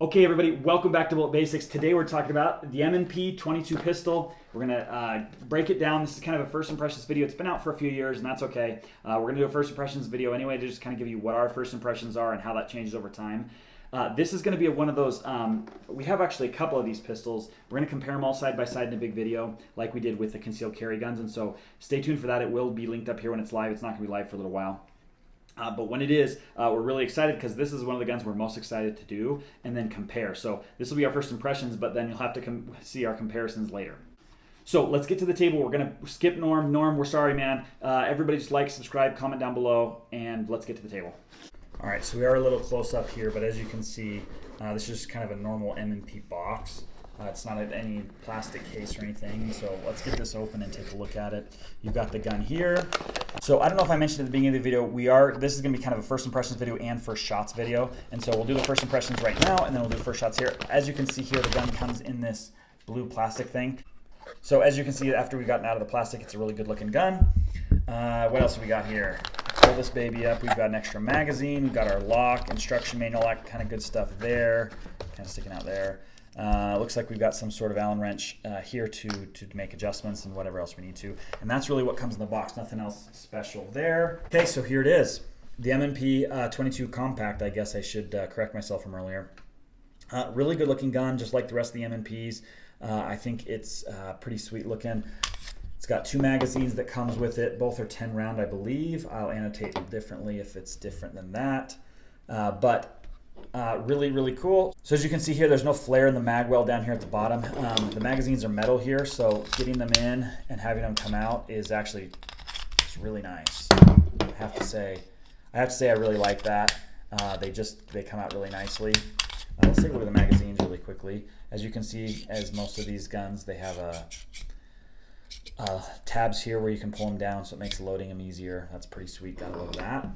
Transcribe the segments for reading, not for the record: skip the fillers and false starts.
Okay, everybody, welcome back to Bullet Basics. Today we're talking about the M&P 22 pistol. We're going to break it down. This is kind of a first impressions video. It's been out for a few years, and that's okay. We're going to do a first impressions video anyway to just kind of give you what our first impressions are and how that changes over time. This is going to be one of those, we have actually a couple of these pistols. We're going to compare them all side by side in a big video like we did with the concealed carry guns, and so stay tuned for that. It will be linked up here when it's live. It's not going to be live for a little while. But when it is, we're really excited because this is one of the guns we're most excited to do and then compare. So this will be our first impressions, but then you'll have to see our comparisons later. So let's get to the table. We're going to skip Norm. Norm, we're sorry, man. Everybody just like, subscribe, comment down below, and let's get to the table. All right, so we are a little close up here, but as you can see, this is kind of a normal M&P box. It's not any plastic case or anything, so let's get this open and take a look at it. You've got the gun here. So I don't know if I mentioned at the beginning of the video, this is going to be kind of a first impressions video and first shots video, and so we'll do the first impressions right now, and then we'll do first shots here. As you can see here, the gun comes in this blue plastic thing. So as you can see, after we've gotten out of the plastic, it's a really good looking gun. What else have we got here? Pull this baby up. We've got an extra magazine. We've got our lock, instruction manual, that kind of good stuff there, kind of sticking out there. Looks like we've got some sort of Allen wrench here to make adjustments and whatever else we need to. And that's really what comes in the box. Nothing else special there. Okay, so here it is. The M&P 22 Compact, I guess I should correct myself from earlier. Really good looking gun, just like the rest of the M&Ps. I think it's pretty sweet looking. It's got two magazines that comes with it. Both are 10 round, I believe. I'll annotate differently if it's different than that. Really, really cool. So as you can see here, there's no flare in the mag well down here at the bottom. The magazines are metal here, so getting them in and having them come out is actually really nice. I have to say I really like that. They come out really nicely. Let's take a look at the magazines really quickly. As you can see, as most of these guns, they have tabs here where you can pull them down, so it makes loading them easier. That's pretty sweet. Gotta love that.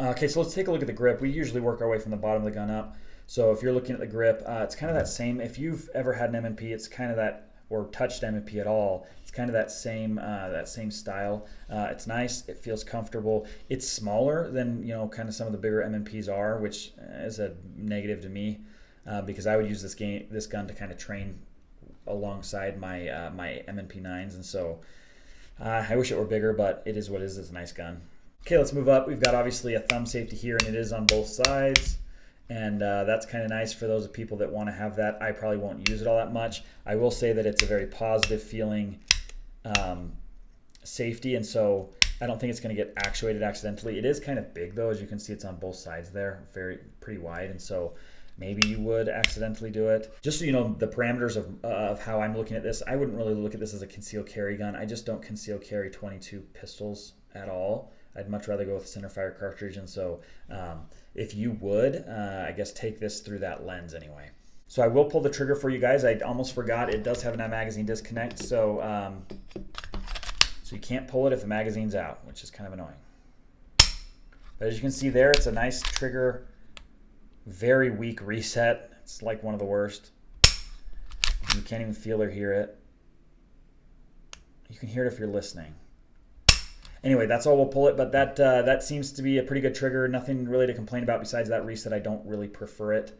Okay, so let's take a look at the grip. We usually work our way from the bottom of the gun up. So if you're looking at the grip, it's kind of that same. If you've ever had an M&P, it's kind of that, or touched M&P at all, it's kind of that same style. It's nice. It feels comfortable. It's smaller than kind of some of the bigger M&Ps are, which is a negative to me because I would use this gun to kind of train alongside my my M&P 9s, and so I wish it were bigger, but it is what it is. It's a nice gun. Okay, let's move up. We've got obviously a thumb safety here, and it is on both sides. And that's kind of nice for those people that want to have that. I probably won't use it all that much. I will say that it's a very positive feeling safety, and so I don't think it's going to get actuated accidentally. It is kind of big, though. As you can see, it's on both sides there, pretty wide, and so maybe you would accidentally do it. Just so you know the parameters of how I'm looking at this, I wouldn't really look at this as a concealed carry gun. I just don't conceal carry 22 pistols at all. I'd much rather go with a centerfire cartridge, and so if you would, I guess take this through that lens anyway. So I will pull the trigger for you guys. I almost forgot it does have a magazine disconnect, so you can't pull it if the magazine's out, which is kind of annoying. But as you can see there, it's a nice trigger, very weak reset. It's like one of the worst. You can't even feel or hear it. You can hear it if you're listening. Anyway, that's all we'll pull it, but that seems to be a pretty good trigger. Nothing really to complain about besides that reset. I don't really prefer it.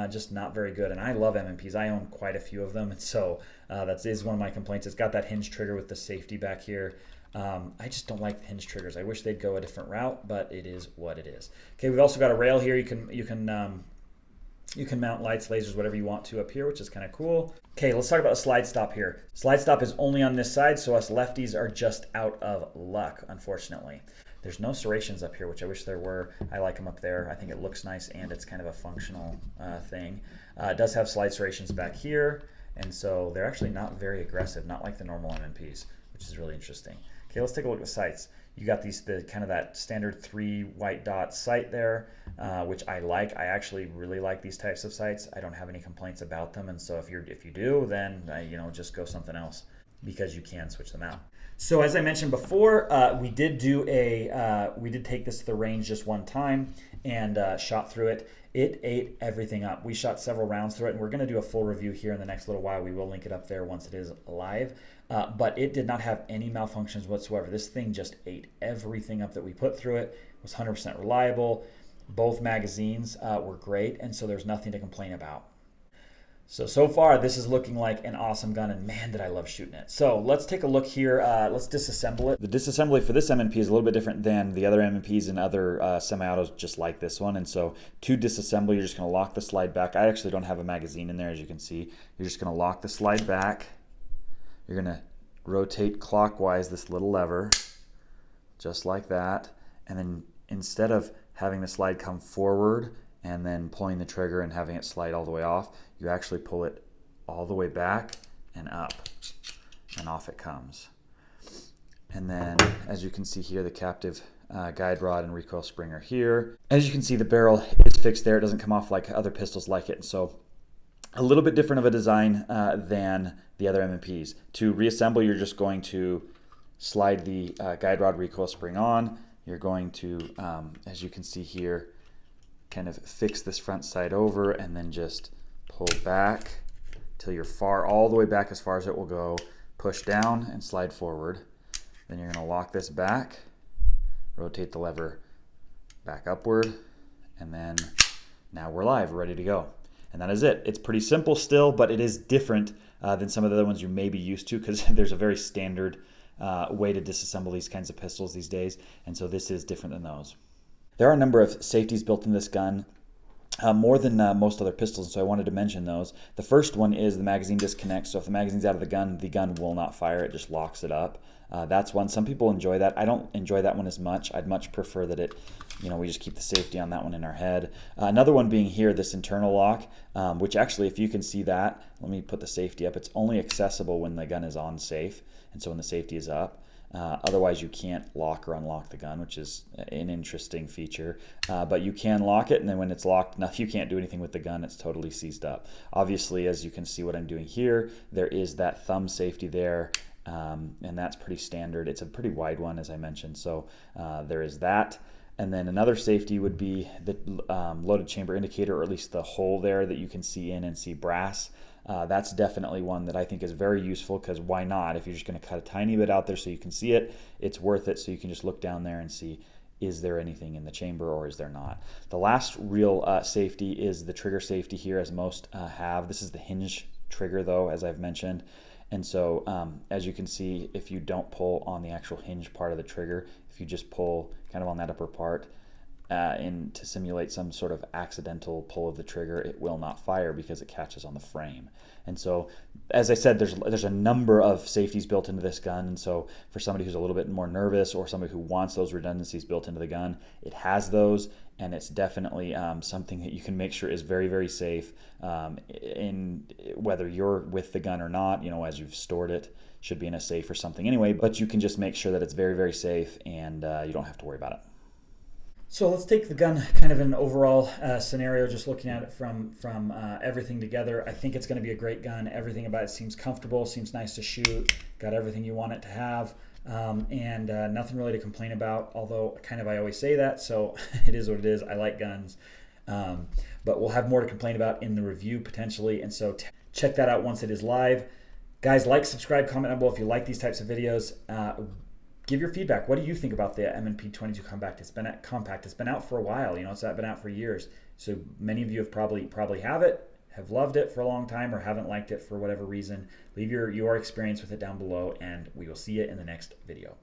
Just not very good. And I love M&Ps. I own quite a few of them, and so that is one of my complaints. It's got that hinge trigger with the safety back here. I just don't like the hinge triggers. I wish they'd go a different route, but it is what it is. Okay, we've also got a rail here. You can mount lights, lasers, whatever you want to up here, which is kind of cool. Okay, let's talk about the slide stop here. Slide stop is only on this side, so us lefties are just out of luck, unfortunately. There's no serrations up here, which I wish there were. I like them up there. I think it looks nice, and it's kind of a functional thing. It does have slide serrations back here, and so they're actually not very aggressive, not like the normal M&Ps, which is really interesting. Okay, let's take a look at the sights. You got the kind of that standard 3 white dot sight there, which I like. I actually really like these types of sights. I don't have any complaints about them, and so if you do, then just go something else because you can switch them out. So as I mentioned before, we did take this to the range just one time and shot through it. It ate everything up. We shot several rounds through it, and we're going to do a full review here in the next little while. We will link it up there once it is live. But it did not have any malfunctions whatsoever. This thing just ate everything up that we put through it. It was 100% reliable. Both magazines were great, and so there's nothing to complain about. So far, this is looking like an awesome gun, and man, did I love shooting it. So let's take a look here. Let's disassemble it. The disassembly for this M&P is a little bit different than the other M&Ps and other semi-autos just like this one. And so to disassemble, you're just going to lock the slide back. I actually don't have a magazine in there, as you can see. You're just going to lock the slide back. You're going to rotate clockwise this little lever, just like that. And then instead of having the slide come forward and then pulling the trigger and having it slide all the way off, you actually pull it all the way back and up, and off it comes. And then, as you can see here, the captive guide rod and recoil spring are here. As you can see, the barrel is fixed there. It doesn't come off like other pistols like it, and so a little bit different of a design than the other M&Ps. To reassemble, you're just going to slide the guide rod recoil spring on. You're going to, as you can see here, kind of fix this front side over and then just pull back till you're all the way back as far as it will go. Push down and slide forward. Then you're going to lock this back, rotate the lever back upward, and then now we're live, we're ready to go. And that is it. It's pretty simple still, but it is different than some of the other ones you may be used to, because there's a very standard way to disassemble these kinds of pistols these days, and so this is different than those. There are a number of safeties built in this gun, more than most other pistols, so I wanted to mention those. The first one is the magazine disconnect, so if the magazine's out of the gun will not fire, it just locks it up. That's one. Some people enjoy that. I don't enjoy that one as much. I'd much prefer that it, we just keep the safety on that one in our head. Another one being here, this internal lock, which actually, if you can see that, let me put the safety up. It's only accessible when the gun is on safe, and so when the safety is up. Otherwise, you can't lock or unlock the gun, which is an interesting feature. But you can lock it, and then when it's locked, you can't do anything with the gun. It's totally seized up. Obviously, as you can see what I'm doing here, there is that thumb safety there, and that's pretty standard. It's a pretty wide one, as I mentioned, so there is that. And then another safety would be the loaded chamber indicator, or at least the hole there that you can see in and see brass. That's definitely one that I think is very useful, because why not? If you're just going to cut a tiny bit out there so you can see it, it's worth it, so you can just look down there and see, is there anything in the chamber or is there not? The last real safety is the trigger safety here, as most have. This is the hinge trigger, though, as I've mentioned. And so as you can see, if you don't pull on the actual hinge part of the trigger, if you just pull kind of on that upper part, to simulate some sort of accidental pull of the trigger, it will not fire because it catches on the frame. And so, as I said, there's a number of safeties built into this gun, and so for somebody who's a little bit more nervous, or somebody who wants those redundancies built into the gun, it has those, and it's definitely something that you can make sure is very, very safe, in whether you're with the gun or not, as you've stored it, should be in a safe or something anyway, but you can just make sure that it's very, very safe, and you don't have to worry about it. So let's take the gun kind of in an overall scenario, just looking at it from everything together. I think it's going to be a great gun. Everything about it seems comfortable, seems nice to shoot, got everything you want it to have, and nothing really to complain about, although kind of I always say that, so it is what it is. I like guns, but we'll have more to complain about in the review potentially, and so check that out once it is live. Guys, like, subscribe, comment down below if you like these types of videos. Give your feedback. What do you think about the M&P 22 Compact? It's been out for a while. It's been out for years. So many of you have probably have it, have loved it for a long time, or haven't liked it for whatever reason. Leave your experience with it down below, and we will see you in the next video.